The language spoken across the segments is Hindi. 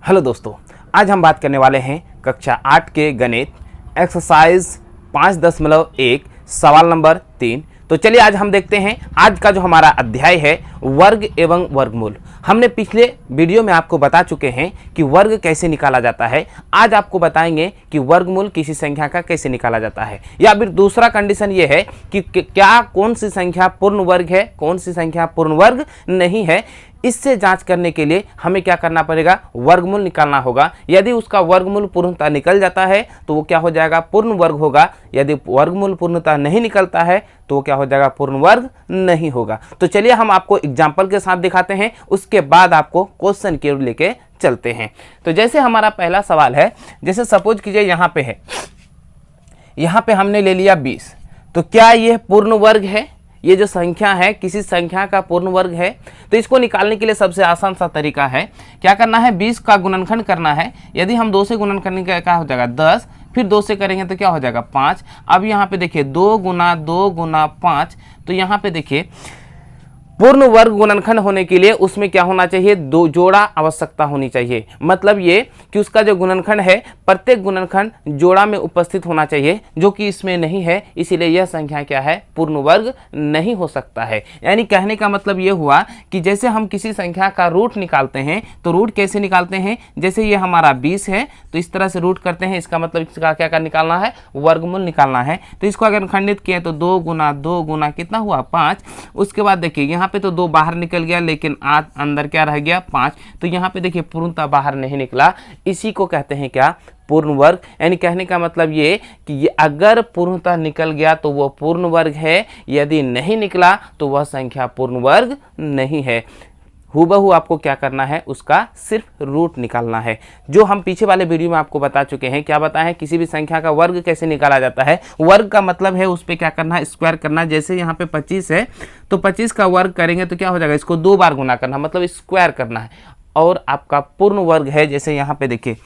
हेलो दोस्तों, आज हम बात करने वाले हैं कक्षा 8 के गणित एक्सरसाइज 5.1 सवाल नंबर 3। तो चलिए आज हम देखते हैं आज का जो हमारा अध्याय है वर्ग एवं वर्गमूल। हमने पिछले वीडियो में आपको बता चुके हैं कि वर्ग कैसे निकाला जाता है। आज आपको बताएंगे कि वर्गमूल किसी संख्या का कैसे निकाला जाता है, या फिर दूसरा कंडीशन ये है कि क्या कौन सी संख्या पूर्ण वर्ग है, कौन सी संख्या पूर्ण वर्ग नहीं है। इससे जांच करने के लिए हमें क्या करना पड़ेगा, वर्गमूल निकालना होगा। यदि उसका वर्गमूल पूर्णतः निकल जाता है तो वो क्या हो जाएगा, पूर्ण वर्ग होगा। यदि वर्गमूल पूर्णतः नहीं निकलता है तो वो क्या हो जाएगा, पूर्ण वर्ग नहीं होगा। तो चलिए हम आपको एग्जाम्पल के साथ दिखाते हैं, उसके बाद आपको क्वेश्चन की ओर लेके चलते हैं। तो जैसे हमारा पहला सवाल है, जैसे सपोज कीजिए यहाँ पे है, यहाँ पे हमने ले लिया 20, तो क्या ये पूर्ण वर्ग है? ये जो संख्या है किसी संख्या का पूर्ण वर्ग है? तो इसको निकालने के लिए सबसे आसान सा तरीका है, क्या करना है, 20 का गुणनखंड करना है। यदि हम 2 से गुणन करने का क्या हो जाएगा 10, फिर 2 से करेंगे तो क्या हो जाएगा 5। अब यहाँ पे देखिए 2 गुना 2 गुना 5, तो यहाँ पे देखिए पूर्ण वर्ग गुणनखंड होने के लिए उसमें क्या होना चाहिए, 2 जोड़ा आवश्यकता होनी चाहिए। मतलब ये कि उसका जो गुणनखंड है प्रत्येक गुणनखंड जोड़ा में उपस्थित होना चाहिए, जो कि इसमें नहीं है। इसीलिए यह संख्या क्या है, पूर्ण वर्ग नहीं हो सकता है। यानी कहने का मतलब ये हुआ कि जैसे हम किसी संख्या का रूट निकालते हैं तो रूट कैसे निकालते हैं, जैसे ये हमारा 20 है तो इस तरह से रूट करते हैं। इसका मतलब इसका क्या निकालना है, वर्गमूल निकालना है। तो इसको अगर खंडित किए तो 2 गुना 2 गुना कितना हुआ 5। उसके बाद देखिए यहाँ पे तो 2 बाहर निकल गया, लेकिन आज अंदर क्या रह गया 5। तो यहाँ पे देखिए पूर्णतः बाहर नहीं निकला। इसी को कहते हैं क्या, पूर्ण वर्ग। यानी कहने का मतलब ये कि ये अगर पूर्णतः निकल गया तो वह पूर्ण वर्ग है, यदि नहीं निकला तो वह संख्या पूर्ण वर्ग नहीं है। हूबहू आपको क्या करना है, उसका सिर्फ रूट निकालना है, जो हम पीछे वाले वीडियो में आपको बता चुके हैं। क्या बताएं, किसी भी संख्या का वर्ग कैसे निकाला जाता है। वर्ग का मतलब है उस पर क्या करना है, स्क्वायर करना। जैसे यहाँ पे 25 है तो 25 का वर्ग करेंगे तो क्या हो जाएगा, इसको 2 बार गुना करना, मतलब स्क्वायर करना है। और आपका पूर्ण वर्ग है, जैसे यहाँ पे देखिए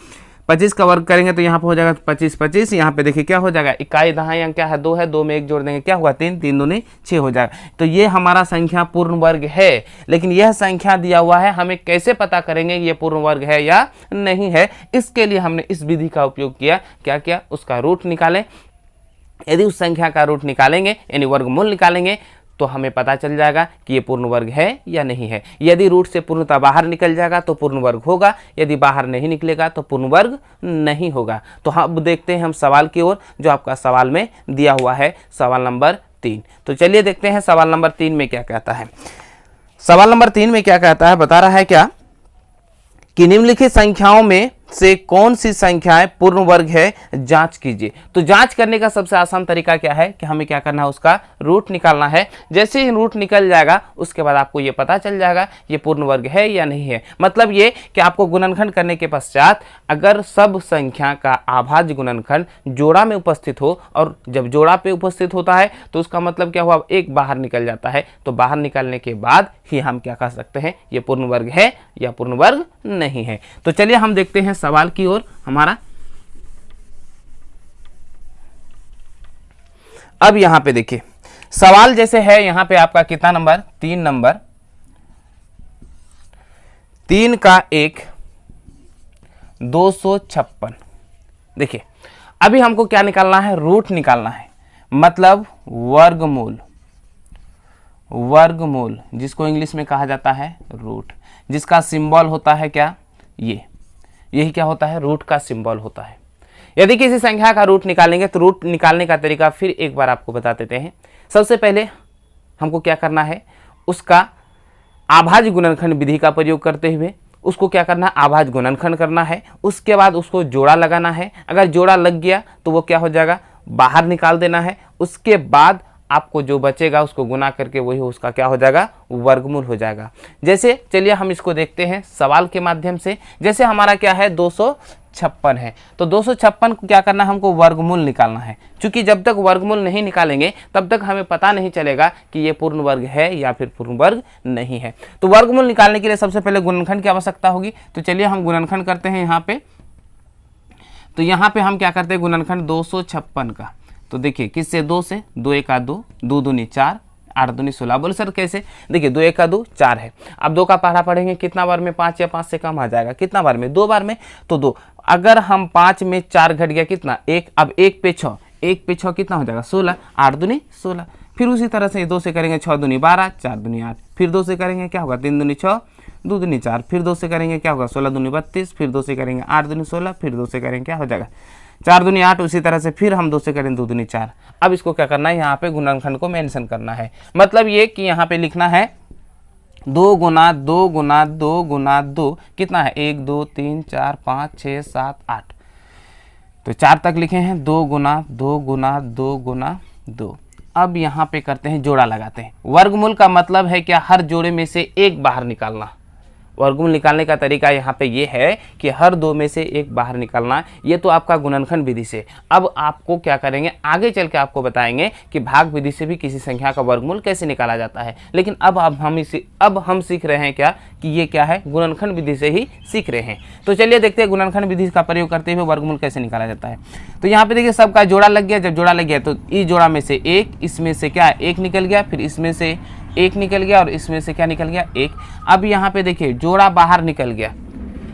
25 का वर्ग करेंगे तो यहाँ पे हो जाएगा 25 25, यहाँ पे देखिए क्या हो जाएगा, इकाई दहाई अंक क्या है 2 है, 2 में 1 जोड़ देंगे क्या हुआ 3, 3 दूनी 6 हो जाएगा। तो ये हमारा संख्या पूर्ण वर्ग है। लेकिन यह संख्या दिया हुआ है, हमें कैसे पता करेंगे ये पूर्ण वर्ग है या नहीं है। इसके लिए हमने इस विधि का उपयोग किया। क्या किया, उसका रूट निकालें। यदि उस संख्या का रूट निकालेंगे यानी वर्गमूल निकालेंगे तो हमें पता चल जाएगा कि ये पूर्ण वर्ग है या नहीं है। यदि रूट से पूर्णतः बाहर निकल जाएगा तो पूर्ण वर्ग होगा, यदि बाहर नहीं निकलेगा तो पूर्ण वर्ग नहीं होगा। तो अब देखते हैं हम सवाल की ओर, जो आपका सवाल में दिया हुआ है, सवाल नंबर 3। तो चलिए देखते हैं सवाल नंबर 3 में क्या कहता है। सवाल नंबर 3 में क्या कहता है, बता रहा है क्या कि निम्नलिखित संख्याओं में से कौन सी संख्याएं पूर्ण वर्ग है, जांच कीजिए। तो जांच करने का सबसे आसान तरीका क्या है कि हमें क्या करना है, उसका रूट निकालना है। जैसे ही रूट निकल जाएगा उसके बाद आपको ये पता चल जाएगा ये पूर्ण वर्ग है या नहीं है। मतलब ये कि आपको गुणनखंड करने के पश्चात अगर सब संख्या का आभाज्य गुणनखंड जोड़ा में उपस्थित हो, और जब जोड़ा पे उपस्थित होता है तो उसका मतलब क्या हुआ, एक बाहर निकल जाता है। तो बाहर निकलने के बाद ही हम क्या कह सकते हैं, ये पूर्ण वर्ग है या पूर्ण वर्ग नहीं है। तो चलिए हम देखते हैं सवाल की ओर हमारा। अब यहां पे देखिए सवाल जैसे है, यहां पे आपका कितना नंबर, 3 नंबर, 3 का 1 256। देखिए अभी हमको क्या निकालना है, रूट निकालना है, मतलब वर्गमूल। वर्गमूल जिसको इंग्लिश में कहा जाता है रूट, जिसका सिंबल होता है क्या, यही क्या होता है, रूट का सिंबल होता है। यदि किसी संख्या का रूट निकालेंगे तो रूट निकालने का तरीका फिर एक बार आपको बता देते हैं। सबसे पहले हमको क्या करना है, उसका आभाज्य गुणनखंड विधि का प्रयोग करते हुए उसको क्या करना है, आभाज्य गुणनखंड करना है। उसके बाद उसको जोड़ा लगाना है। अगर जोड़ा लग गया तो वो क्या हो जाएगा, बाहर निकाल देना है। उसके बाद आपको जो बचेगा उसको गुना करके वही उसका क्या हो जाएगा, वर्गमूल हो जाएगा। जैसे चलिए हम इसको देखते हैं सवाल के माध्यम से। जैसे हमारा क्या है 256 है, तो 256 को क्या करना है, हमको वर्गमूल निकालना है। क्योंकि जब तक वर्गमूल नहीं निकालेंगे तब तक हमें पता नहीं चलेगा कि ये पूर्ण वर्ग है या फिर पूर्ण वर्ग नहीं है। तो वर्गमूल निकालने के लिए सबसे पहले गुणनखंड की आवश्यकता होगी। तो चलिए हम गुणनखंड करते हैं यहाँ पे। तो यहाँ पे हम क्या करते हैं, गुणनखंड 256 का। तो देखिए किससे, 2 से, 2 1 2, 2 दूनी 4, 8 दूनी 16। बोले सर कैसे? देखिए 2 1 का 2 4 है। अब 2 का पहाड़ा पढ़ेंगे कितना बार में? 5 या 5 से कम आ जाएगा। कितना बार में? 2 बार में। तो 2, अगर हम 5 में 4 घट गया कितना? 1। अब 1 पे 6, 1 पे 6 कितना हो जाएगा? 16। 8 दूनी 16। फिर उसी तरह से 2 से करेंगे 6 दूनी 12, 4 दूनी 8। फिर 2 से करेंगे क्या होगा? 3 दूनी 6, 2 दूनी 4। फिर 2 से करेंगे क्या होगा? 16 दूनी 32। फिर 2 से करेंगे 8 दूनी 16। फिर 2 से करेंगे क्या हो जाएगा? 4 दूनी 8। उसी तरह से फिर हम 2 से करें 2 दूनी 4। अब इसको क्या करना है? यहाँ पे गुणनखंड को मेंशन करना है। मतलब ये कि यहाँ पे लिखना है 2 गुना 2 गुना 2 गुना 2 कितना है? 1 2 3 4 5 6 7 8। तो 4 तक लिखे हैं। 2 गुना 2 गुना 2 गुना 2। अब यहाँ पे करते हैं जोड़ा लगाते हैं। वर्गमूल का मतलब है क्या? हर जोड़े में से एक बाहर निकालना। वर्गमूल निकालने का तरीका यहाँ पे ये है कि हर 2 में से एक बाहर निकालना। ये तो आपका गुणनखंड विधि से। अब आपको क्या करेंगे? आगे चल के आपको बताएंगे कि भाग विधि से भी किसी संख्या का वर्गमूल कैसे निकाला जाता है। लेकिन अब हम सीख रहे हैं क्या कि ये क्या है? गुणनखंड विधि से ही सीख रहे हैं। तो चलिए देखते हैं गुणनखंड विधि का प्रयोग करते हुए वर्गमूल कैसे निकाला जाता है। तो यहाँ पे देखिए सबका जोड़ा लग गया। जब जोड़ा लग गया तो इस जोड़ा में से 1, इसमें से क्या 1 निकल गया, फिर इसमें से 1 निकल गया और इसमें से क्या निकल गया? 1। अब यहाँ पे देखिए जोड़ा बाहर निकल गया।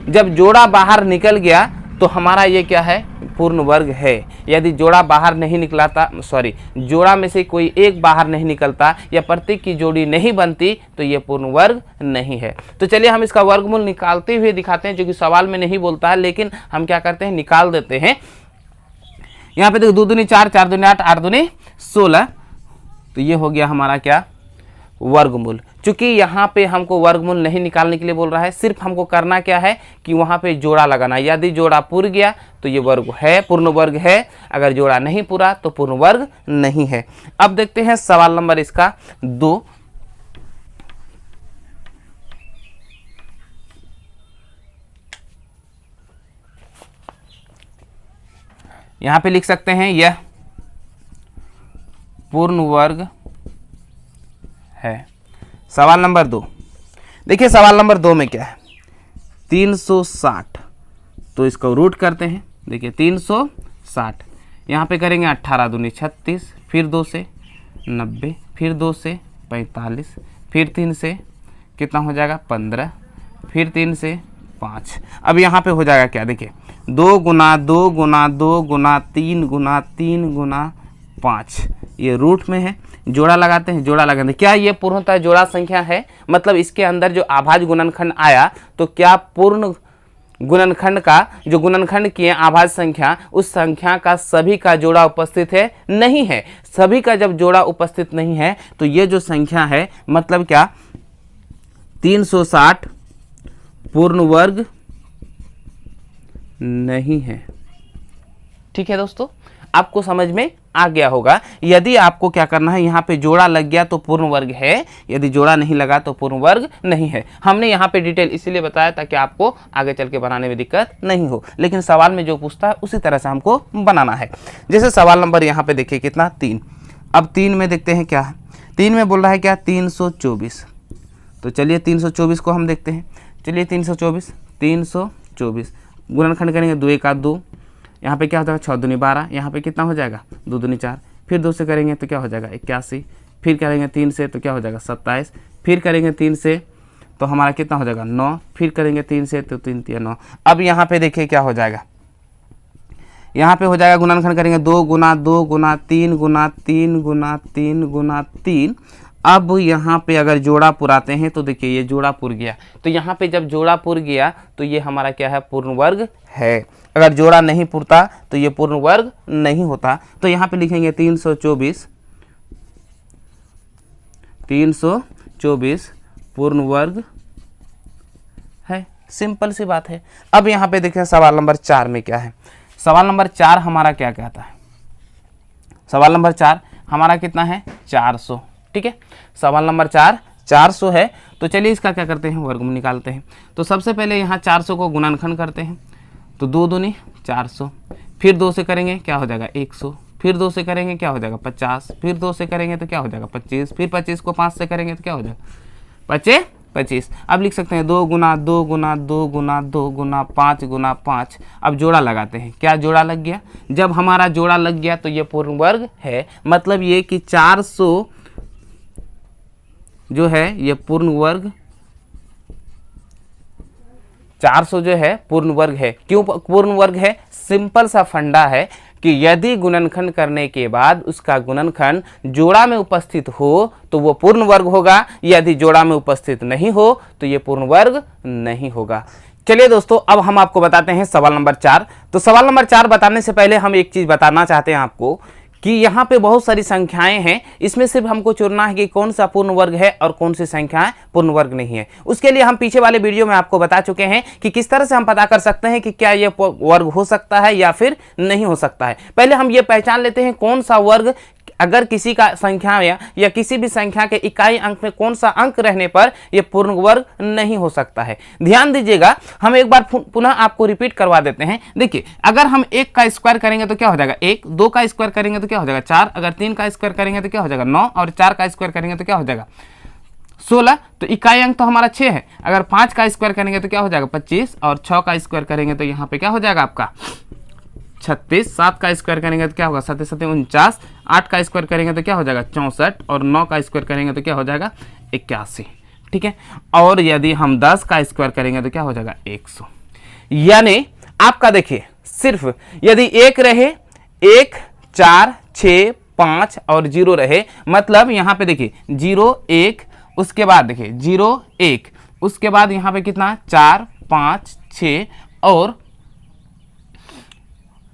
जब जोड़ा बाहर निकल गया तो हमारा ये क्या है? पूर्ण वर्ग है। यदि जोड़ा बाहर नहीं निकलाता, जोड़ा में से कोई एक बाहर नहीं निकलता या प्रतीक की जोड़ी नहीं बनती तो ये पूर्ण वर्ग नहीं है। तो चलिए हम इसका वर्गमूल निकालते हुए दिखाते हैं, जो कि सवाल में नहीं बोलता है, लेकिन हम क्या करते हैं? निकाल देते हैं। यहाँ पे देखो 2 दूनी 4, 4 दूनी 8, 8 दूनी 16। तो ये हो गया हमारा क्या? वर्गमूल। चूंकि यहाँ पे हमको वर्गमूल नहीं निकालने के लिए बोल रहा है, सिर्फ हमको करना क्या है कि वहाँ पे जोड़ा लगाना। यदि जोड़ा पूर गया तो ये वर्ग है, पूर्ण वर्ग है। अगर जोड़ा नहीं पूरा तो पूर्ण वर्ग नहीं है। अब देखते हैं सवाल नंबर इसका 2। यहाँ पे लिख सकते हैं यह पूर्ण वर्ग है। सवाल नंबर 2। देखिए सवाल नंबर 2 में क्या है? 360। तो इसको रूट करते हैं। देखिए 360 यहाँ पे करेंगे 18 दूनी 36, फिर 2 से 90, फिर 2 से 45, फिर 3 से कितना हो जाएगा? 15, फिर 3 से 5। अब यहाँ पे हो जाएगा क्या? देखिए 2 गुना 2 गुना 2 गुना 3 गुना 3 गुना 5। ये रूट में है। जोड़ा लगाते हैं। जोड़ा लगाते हैं। क्या ये पूर्णतः जोड़ा संख्या है? मतलब इसके अंदर जो अभाज्य गुणनखंड आया तो क्या पूर्ण गुणनखंड का जो गुणनखंड किए अभाज्य संख्या, उस संख्या का सभी का जोड़ा उपस्थित है? नहीं है। सभी का जब जोड़ा उपस्थित नहीं है तो ये जो संख्या है मतलब क्या? 360 पूर्ण वर्ग नहीं है। ठीक है दोस्तों, आपको समझ में आ गया होगा। यदि आपको क्या करना है? यहाँ पे जोड़ा लग गया तो पूर्ण वर्ग है, यदि जोड़ा नहीं लगा तो पूर्ण वर्ग नहीं है। हमने यहाँ पे डिटेल इसीलिए बताया ताकि आपको आगे चल के बनाने में दिक्कत नहीं हो, लेकिन सवाल में जो पूछता है उसी तरह से हमको बनाना है। जैसे सवाल नंबर यहाँ पे देखिए कितना? 3। अब 3 में देखते हैं क्या है? 3 में बोल रहा है क्या? 324। तो चलिए 324 को हम देखते हैं। चलिए 324 गुणनखंड करेंगे। 2 1 2। यहाँ पे क्या हो जाएगा? 6 दूनी 12। यहाँ पे कितना हो जाएगा? 2 दूनी 4। फिर 2 से करेंगे तो क्या हो जाएगा? 81। फिर करेंगे 3 से तो क्या हो जाएगा? 27। फिर करेंगे 3 से तो हमारा कितना हो जाएगा? 9। फिर करेंगे 3 से तो 3 3 9। अब यहाँ पे देखिए क्या हो जाएगा? यहाँ पे हो जाएगा गुणनखंड करेंगे 2 गुना 2 गुना 3 गुना 3 गुना 3 गुना 3। अब यहाँ पे अगर जोड़ा पुराते हैं तो देखिए ये जोड़ा पुर गया। तो यहाँ पे जब जोड़ा पुर गया तो ये हमारा क्या है? पूर्ण वर्ग है। अगर जोड़ा नहीं पुरता तो ये पूर्ण वर्ग नहीं होता। तो यहाँ पे लिखेंगे 324 पूर्ण वर्ग है। सिंपल सी बात है। अब यहाँ पे देखें सवाल नंबर 4 में क्या है? सवाल नंबर 4 हमारा क्या कहता है? सवाल नंबर 4 हमारा कितना है? 400। ठीक है, सवाल नंबर 4 400 है। तो चलिए इसका क्या करते हैं? वर्गमूल निकालते हैं। तो सबसे पहले यहाँ 400 को गुणनखंड करते हैं। तो 2 दूनी 400। फिर 2 से करेंगे क्या हो जाएगा? 100। फिर 2 से करेंगे क्या हो जाएगा? 50। फिर 2 से करेंगे तो क्या हो जाएगा? 25। फिर 25 को 5 से करेंगे तो क्या हो जाएगा? 25। अब लिख सकते हैं 2 गुना 2 गुना 2 गुना 2 गुना 5 गुना 5। अब जोड़ा लगाते हैं। क्या जोड़ा लग गया? जब हमारा जोड़ा लग गया तो ये पूर्ण वर्ग है। मतलब ये कि 400 जो है ये पूर्ण वर्ग, 400 जो है पूर्ण वर्ग है। क्यों पूर्ण वर्ग है? सिंपल सा फंडा है कि यदि गुणनखंड करने के बाद उसका गुणनखंड जोड़ा में उपस्थित हो तो वो पूर्ण वर्ग होगा, यदि जोड़ा में उपस्थित नहीं हो तो ये पूर्ण वर्ग नहीं होगा। चलिए दोस्तों, अब हम आपको बताते हैं सवाल नंबर 4। तो सवाल नंबर 4 बताने से पहले हम एक चीज बताना चाहते हैं आपको कि यहाँ पे बहुत सारी संख्याएं हैं, इसमें सिर्फ हमको चुनना है कि कौन सा पूर्ण वर्ग है और कौन सी संख्याएं पूर्ण वर्ग नहीं है। उसके लिए हम पीछे वाले वीडियो में आपको बता चुके हैं कि किस तरह से हम पता कर सकते हैं कि क्या ये वर्ग हो सकता है या फिर नहीं हो सकता है। पहले हम ये पहचान लेते हैं कौन सा वर्ग, अगर किसी का संख्या या किसी भी संख्या के इकाई अंक में कौन सा अंक रहने पर यह पूर्ण वर्ग नहीं हो सकता है। ध्यान दीजिएगा, हम एक बार पुनः आपको रिपीट करवा देते हैं। देखिए, अगर हम 1 का स्क्वायर करेंगे तो क्या हो जाएगा 1, 2 का स्क्वायर करेंगे तो क्या हो जाएगा 4, अगर 3 का स्क्वायर करेंगे तो क्या हो जाएगा 9 और 4 का स्क्वायर करेंगे तो क्या हो जाएगा 16। तो इकाई अंक तो हमारा 6 है। अगर 5 का स्क्वायर करेंगे तो क्या हो जाएगा 25 और 6 का स्क्वायर करेंगे तो यहाँ पे क्या हो जाएगा आपका 36, 7 का स्क्वायर करेंगे तो क्या होगा 7 7 49, 8 का स्क्वायर करेंगे तो क्या हो जाएगा 64 और 9 का स्क्वायर करेंगे तो क्या हो जाएगा 81। ठीक है, और यदि हम 10 का स्क्वायर करेंगे तो क्या हो जाएगा 100। यानी आपका देखिए, सिर्फ यदि 1 रहे, 1, 4, 6, 5 और 0 रहे, मतलब यहाँ पे देखिए 0 1, उसके बाद देखिए 0 1, उसके बाद यहाँ पे कितना 4 5 6 और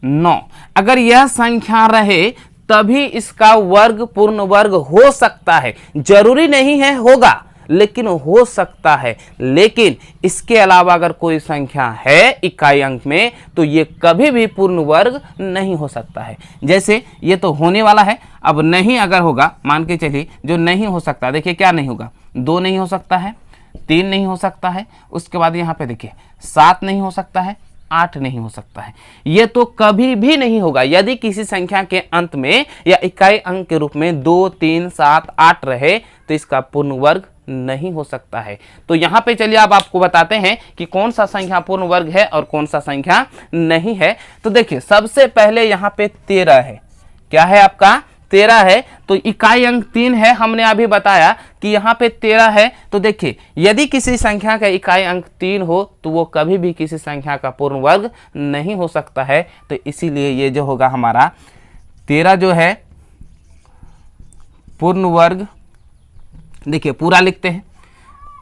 9, अगर यह संख्या रहे तभी इसका वर्ग पूर्ण वर्ग हो सकता है। जरूरी नहीं है होगा, लेकिन हो सकता है। लेकिन इसके अलावा अगर कोई संख्या है इकाई अंक में तो ये कभी भी पूर्ण वर्ग नहीं हो सकता है। जैसे ये तो होने वाला है, अब नहीं अगर होगा, मान के चलिए जो नहीं हो सकता, देखिए क्या नहीं होगा 2 नहीं हो सकता है, 3 नहीं हो सकता है, उसके बाद यहाँ पे देखिए 7 नहीं हो सकता है, 8 नहीं हो सकता है। यह तो कभी भी नहीं होगा। यदि किसी संख्या के अंत में या इकाई अंक के रूप में 2, 3, 7, 8 रहे तो इसका पूर्ण वर्ग नहीं हो सकता है। तो यहाँ पे चलिए अब आपको बताते हैं कि कौन सा संख्या पूर्ण वर्ग है और कौन सा संख्या नहीं है। तो देखिए, सबसे पहले यहाँ पे 13 है। क्या है आपका 13 है, तो इकाई अंक 3 है। हमने अभी बताया कि यहाँ पे 13 है। तो देखिए, यदि किसी संख्या का इकाई अंक 3 हो तो वो कभी भी किसी संख्या का पूर्ण वर्ग नहीं हो सकता है। तो इसीलिए ये जो होगा हमारा 13 जो है पूर्ण वर्ग, देखिए पूरा लिखते हैं,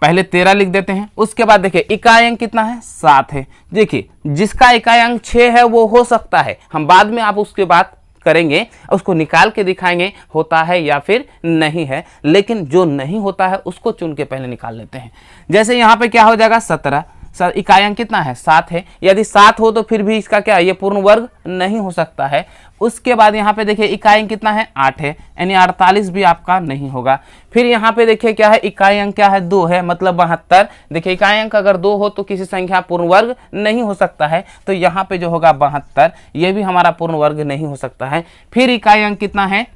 पहले 13 लिख देते हैं। उसके बाद देखिए इकाई अंक कितना है 7 है। देखिए जिसका इकाई अंक 6 है वो हो सकता है, हम बाद में आप उसके बाद करेंगे, उसको निकाल के दिखाएंगे होता है या फिर नहीं है। लेकिन जो नहीं होता है उसको चुन के पहले निकाल लेते हैं। जैसे यहाँ पे क्या हो जाएगा 17, इकाई अंक कितना है 7 है। यदि 7 हो तो फिर भी इसका क्या ये पूर्ण वर्ग नहीं हो सकता है। उसके बाद यहाँ पे देखिए इकाई अंक कितना है 8 है, यानी 48 भी आपका नहीं होगा। फिर यहाँ पे देखिए क्या है इकाई अंक क्या है 2 है, मतलब 72। देखिए इकाई अंक अगर 2 हो तो किसी संख्या पूर्ण वर्ग नहीं हो सकता है। तो यहाँ पे जो होगा 72, ये भी हमारा पूर्ण वर्ग नहीं हो सकता है। फिर इकाई अंक कितना है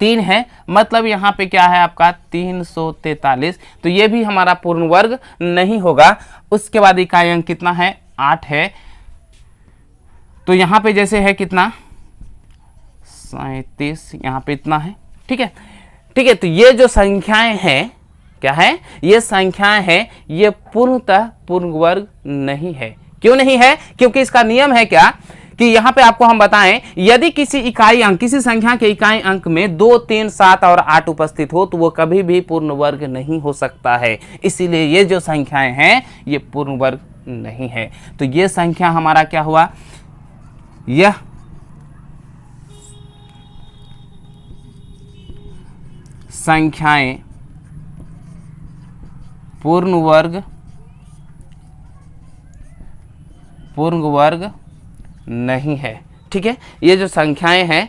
3 है, मतलब यहाँ पे क्या है आपका 343, तो ये भी हमारा पूर्ण वर्ग नहीं होगा। उसके बाद इकाई अंक कितना है 8 है, तो यहाँ पे जैसे है कितना 37, यहाँ पे इतना है। ठीक है, ठीक है। तो ये जो संख्याएं हैं क्या है, ये संख्याएं हैं, ये पूर्णतः पूर्ण वर्ग नहीं है। क्यों नहीं है? क्योंकि इसका नियम है क्या कि यहाँ पे आपको हम बताएं, यदि किसी इकाई अंक, किसी संख्या के इकाई अंक में 2, 3, 7 और 8 उपस्थित हो तो वो कभी भी पूर्ण वर्ग नहीं हो सकता है। इसीलिए ये जो संख्याएं हैं ये पूर्ण वर्ग नहीं है। तो ये संख्या हमारा क्या हुआ, यह संख्याएं पूर्ण वर्ग नहीं है। ठीक है, ये जो संख्याएं हैं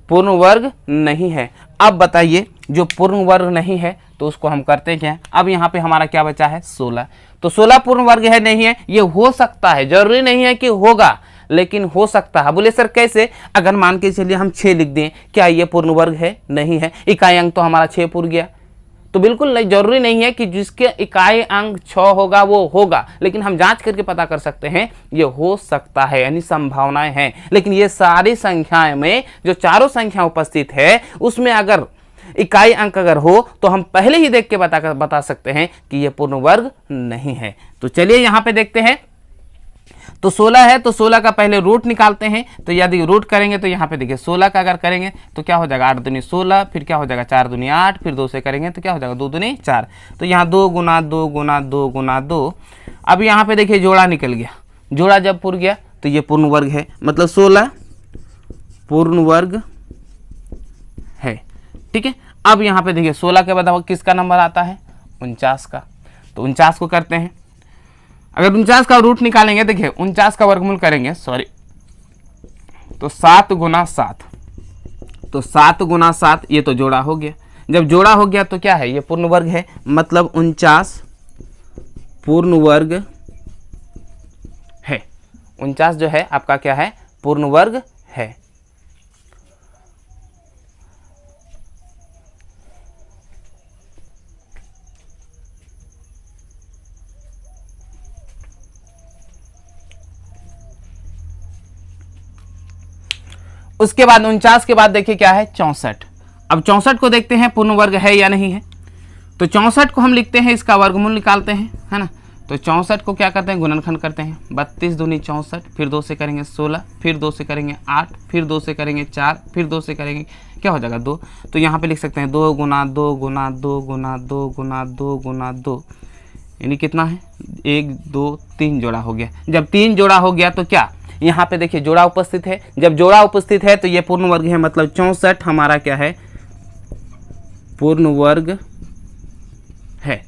पूर्ण वर्ग नहीं है। अब बताइए जो पूर्ण वर्ग नहीं है तो उसको हम करते क्या है। अब यहाँ पे हमारा क्या बचा है 16, तो 16 पूर्ण वर्ग है नहीं है, ये हो सकता है, जरूरी नहीं है कि होगा, लेकिन हो सकता है। बोले सर कैसे? अगर मान के चलिए हम 6 लिख दें, क्या ये पूर्ण वर्ग है? नहीं है। इकाई अंक तो हमारा 6 पूर्ण गया, तो बिल्कुल नहीं, जरूरी नहीं है कि जिसके इकाई अंक 6 होगा वो होगा, लेकिन हम जांच करके पता कर सकते हैं ये हो सकता है, यानी संभावनाएं हैं। लेकिन ये सारी संख्याएं में जो चारों संख्या उपस्थित है उसमें अगर इकाई अंक अगर हो तो हम पहले ही देख के बता सकते हैं कि ये पूर्ण वर्ग नहीं है। तो चलिए यहां पे देखते हैं। तो 16 है तो 16 का पहले रूट निकालते हैं। तो यदि रूट करेंगे तो यहाँ पे देखिए 16 का अगर करेंगे तो क्या हो जाएगा 8 दूनी 16, फिर क्या हो जाएगा 4 दूनी 8, फिर 2 से करेंगे तो क्या हो जाएगा 2 दूनी 4। तो यहाँ 2 गुना 2 गुना 2 गुना 2। अब यहाँ पे देखिए जोड़ा निकल गया, जोड़ा जब पूर गया तो ये पूर्ण वर्ग है, मतलब 16 पूर्ण वर्ग है। ठीक है, अब यहाँ पे देखिए 16 के बाद किसका नंबर आता है 49 का। तो 49 को करते हैं। अगर 49 का रूट निकालेंगे, देखिए 49 का वर्गमूल करेंगे, सॉरी, तो 7 गुना 7, तो 7 गुना 7 ये तो जोड़ा हो गया। जब जोड़ा हो गया तो क्या है ये पूर्ण वर्ग है, मतलब 49 पूर्ण वर्ग है। 49 जो है आपका क्या है पूर्ण वर्ग है। उसके बाद 49 के बाद देखिए क्या है 64। अब 64 को देखते हैं पूर्ण वर्ग है या नहीं है। तो 64 को हम लिखते हैं, इसका वर्गमूल निकालते हैं, है ना। तो 64 को क्या करते हैं गुणनखंड करते हैं, 32 दूनी 64, फिर 2 से करेंगे 16, फिर 2 से करेंगे 8, फिर 2 से करेंगे 4, फिर 2 से करेंगे क्या हो जाएगा 2। तो यहाँ पे लिख सकते हैं 2 गुना 2 गुना 2 गुना 2 गुना 2 गुना 2, यानी कितना है 1 2 3 जोड़ा हो गया। जब 3 जोड़ा हो गया तो क्या यहाँ पे देखिए जोड़ा उपस्थित है। जब जोड़ा उपस्थित है तो ये पूर्ण वर्ग है, मतलब 64 हमारा क्या है पूर्ण वर्ग है।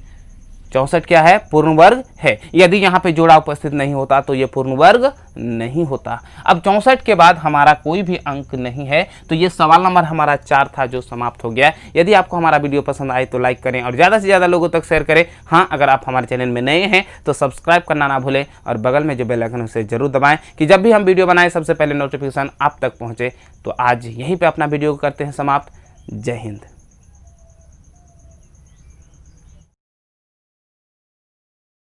64 क्या है पूर्ण वर्ग है। यदि यहाँ पे जोड़ा उपस्थित नहीं होता तो ये पूर्ण वर्ग नहीं होता। अब 64 के बाद हमारा कोई भी अंक नहीं है, तो ये सवाल नंबर हमारा 4 था जो समाप्त हो गया। यदि आपको हमारा वीडियो पसंद आए तो लाइक करें और ज़्यादा से ज़्यादा लोगों तक शेयर करें। हाँ, अगर आप हमारे चैनल में नए हैं तो सब्सक्राइब करना ना भूलें और बगल में जो बेल आइकन है उसे जरूर दबाएं कि जब भी हम वीडियो बनाएं सबसे पहले नोटिफिकेशन आप तक पहुँचे। तो आज यहीं पर अपना वीडियो करते हैं समाप्त। जय हिंद।